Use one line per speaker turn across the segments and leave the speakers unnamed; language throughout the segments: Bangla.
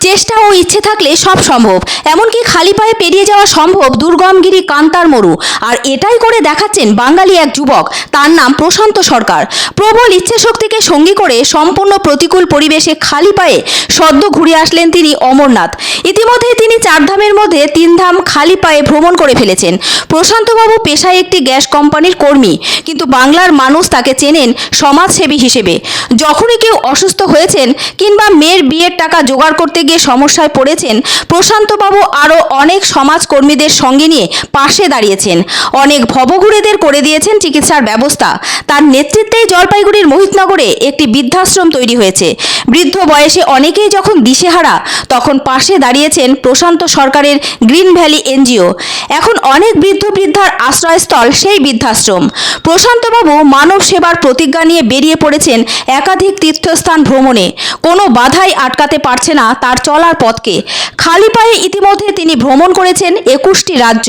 চেষ্টা ও ইচ্ছে থাকলে সব সম্ভব। এমনকি খালি পায়ে পেরিয়ে যাওয়া সম্ভব দুর্গমগিরি কান্তার মরু। আর এটাই করে দেখাচ্ছেন বাঙালি এক যুবক, তার নাম প্রশান্ত সরকার। প্রবল ইচ্ছে শক্তিকে সঙ্গী করে সম্পূর্ণ প্রতিকূল পরিবেশে খালি পায়ে সদ্য ঘুরে আসলেন তিনি অমরনাথ। ইতিমধ্যে তিনি 4 ধামের মধ্যে 3 ধাম খালি পায়ে ভ্রমণ করে ফেলেছেন। প্রশান্তবাবু পেশায় একটি গ্যাস কোম্পানির কর্মী, কিন্তু বাংলার মানুষ তাকে চেনেন সমাজসেবী হিসেবে। যখনই কেউ অসুস্থ হয়েছেন কিংবা মেয়ের বিয়ের টাকা জোগাড় করতে গিয়ে সমস্যায় পড়েছেন, প্রশান্তবাবু আরও অনেক সমাজকর্মীদের সঙ্গে নিয়ে পাশে দাঁড়িয়েছেন। অনেক ভবঘুরেদের করে দিয়েছেন চিকিৎসার ব্যবস্থা। তার নেতৃত্বেই জলপাইগুড়ির মোহিতনগরে একটি বৃদ্ধাশ্রম তৈরি হয়েছে। বৃদ্ধ বয়সে অনেকেই যখন দিশেহারা, তখন পাশে দাঁড়িয়েছেন প্রশান্ত সরকারের গ্রিন ভ্যালি এনজিও। এখন অনেক বৃদ্ধ বৃদ্ধার আশ্রয়স্থল সেই বৃদ্ধাশ্রম। প্রশান্তবাবু মানব সেবার প্রতিজ্ঞা নিয়ে বেরিয়ে পড়েছেন একাধিক তীর্থস্থান ভ্রমণে। কোনো বাধাই আটকাতে পারছে না তার চলার পথকে। খালি পায়ে ইতিমধ্যে তিনি ভ্রমণ করেছেন 21টি রাজ্য।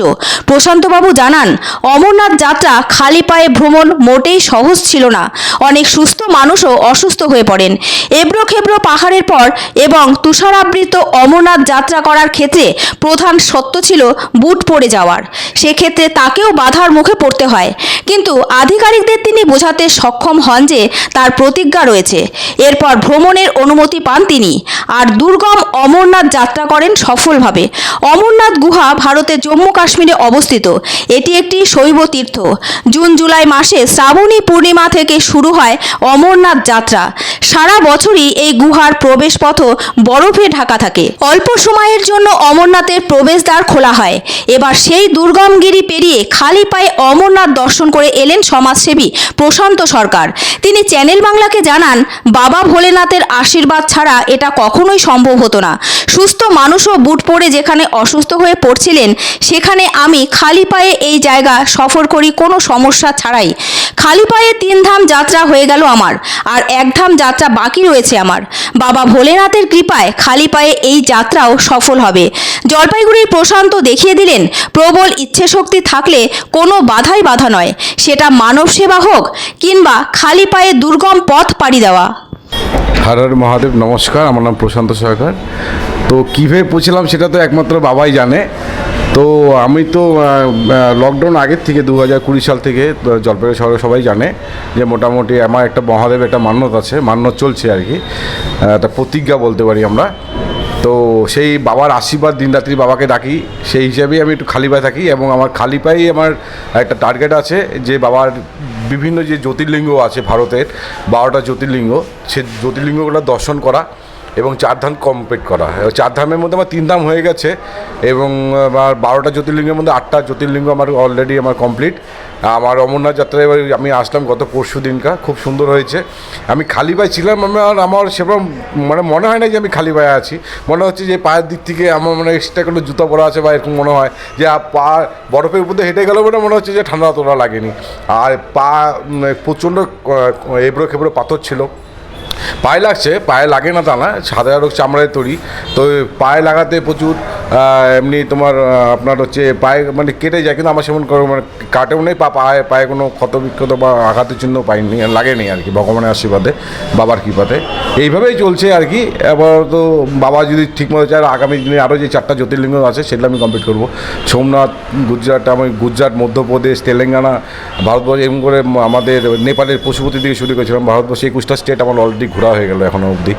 প্রশান্তবাবু জানান, অমরনাথ যাত্রা খালি পায়ে ভ্রমণ মোটেই সহজ ছিল না। অনেক সুস্থ মানুষও অসুস্থ হয়ে পড়েন। এবড়ো খেবড়ো পাহাড়ের পর এবং তুষারাবৃত অমরনাথ যাত্রা করার ক্ষেত্রে প্রধান সত্য ছিল বুট পরে যাওয়ার। সেক্ষেত্রে তাকেও বাধার মুখে পড়তে হয়, কিন্তু আধিকারিকদের তিনি বোঝাতে সক্ষম হন যে তার প্রতিজ্ঞা রয়েছে। এরপর ভ্রমণের অনুমতি পান তিনি, আর দুর্গম অমরনাথ যাত্রা করেন সফলভাবে। অমরনাথ গুহা ভারতের জম্মু কাশ্মীরে অবস্থিত। এটি একটি শৈব তীর্থ। জুন জুলাই মাসে শ্রাবণী পূর্ণিমা থেকে শুরু হয় অমরনাথ যাত্রা। সারা বছরই এই গুহার প্রবেশপথ বরফে ঢাকা থাকে। অল্প সময়ের জন্য অমরনাথের প্রবেশদ্বার খোলা হয়। এবার সেই দুর্গমগিরি পেরিয়ে খালি পায়ে অমরনাথ দর্শন করে এলেন সমাজসেবী প্রশান্ত সরকার। তিনি চ্যানেল বাংলাকে জানান, বাবা ভোলেনাথের আশীর্বাদ ছাড়া এটা কখনোই সম্ভব হতো না। সুস্থ মানুষও বুট পরে যেখানে অসুস্থ হয়ে পড়ছিলেন, সেখানে আমি খালি পায়ে এই জায়গা সফর করি কোনো সমস্যা ছাড়াই। খালি পায়ে 3 ধাম যাত্রা হয়ে গেল আমার, আর 1 ধাম যাত্রা বাকি রয়েছে আমার। বাবা ভোলেনাথের কৃপায় খালি পায়ে এই যাত্রাও সফল হবে। জলপাইগুড়ির প্রশান্ত দেখিয়ে দিলেন, প্রবল ইচ্ছে শক্তি থাকলে কোনো বাধাই বাধা নয়, সেটা মানব সেবা হোক কিংবা খালি পায়ে দুর্গম পথ পাড়ি দেওয়া।
হর হর মহাদেব, নমস্কার। আমার নাম প্রশান্ত সরকার। তো কীভাবে পৌঁছলাম সেটা তো একমাত্র বাবাই জানে। তো আমি তো লকডাউন আগের থেকে 2020 সাল থেকে জলপাইগুড়ি শহরে সবাই জানে যে মোটামুটি আমার একটা মহাদেব একটা মান্যত আছে, মান্যত চলছে আর কি, একটা প্রতিজ্ঞা বলতে পারি আমরা। তো সেই বাবার আশীর্বাদ দিন রাত্রি বাবাকে ডাকি, সেই হিসাবেই আমি একটু খালি পায়ে থাকি। এবং আমার খালি পায়েই আমার একটা টার্গেট আছে যে বাবার বিভিন্ন যে জ্যোতির্লিঙ্গ আছে ভারতের 12টা জ্যোতির্লিঙ্গ, সে জ্যোতির্লিঙ্গগুলো দর্শন করা এবং 4 ধাম কমপ্লিট করা। 4 ধামের মধ্যে আমার 3 ধাম হয়ে গেছে এবং আমার 12টা জ্যোতির্লিঙ্গের মধ্যে 8টা জ্যোতির্লিঙ্গ আমার অলরেডি আমার কমপ্লিট। আমার অমরনাথ যাত্রায় এবার আমি আসলাম গত পরশু দিনকা, খুব সুন্দর হয়েছে। আমি খালি পায়ে ছিলাম, আমার সেরকম মানে মনে হয় না যে আমি খালি পায়ে আছি। মনে হচ্ছে যে পায়ের দিক থেকে আমার মানে এক্সট্রা কোনো জুতো পরা আছে বা এরকম মনে হয় যে পা বরফের উপর হেঁটে গেলেও মনে হচ্ছে যে ঠান্ডা তোলা লাগেনি। আর পা প্রচণ্ড এবড়ো খেবড়ো পাথর ছিল, পায়ে লাগছে, পায়ে লাগে না তা না, সাধারণ চামড়ায় তৈরি। তো পায়ে লাগাতে প্রচুর এমনি তোমার আপনার হচ্ছে পায়ে মানে কেটে যায়, কিন্তু আমার সেমন মানে কাটেও নেই, পায়ে কোনো ক্ষত বিক্ষত বা আঘাতের চিহ্ন পাইনি, লাগেনি আর কি, ভগবানের আশীর্বাদে বাবার কৃপাতে এইভাবেই চলছে আর কি। এবার তো বাবা যদি ঠিকমতো চায় আগামী দিনে আরও যে 4টা জ্যোতির্লিঙ্গ আছে সেগুলো আমি কমপ্লিট করবো। সোমনাথ, গুজরাট, আমি গুজরাট, মধ্যপ্রদেশ, তেলেঙ্গানা, ভারতবর্ষ এবং করে আমাদের নেপালের পশুপতি থেকে শুরু করেছিলাম। ভারতবর্ষে 21টা স্টেট আমার অলরেডি ঘোরা হয়ে গেল এখনও অবধি।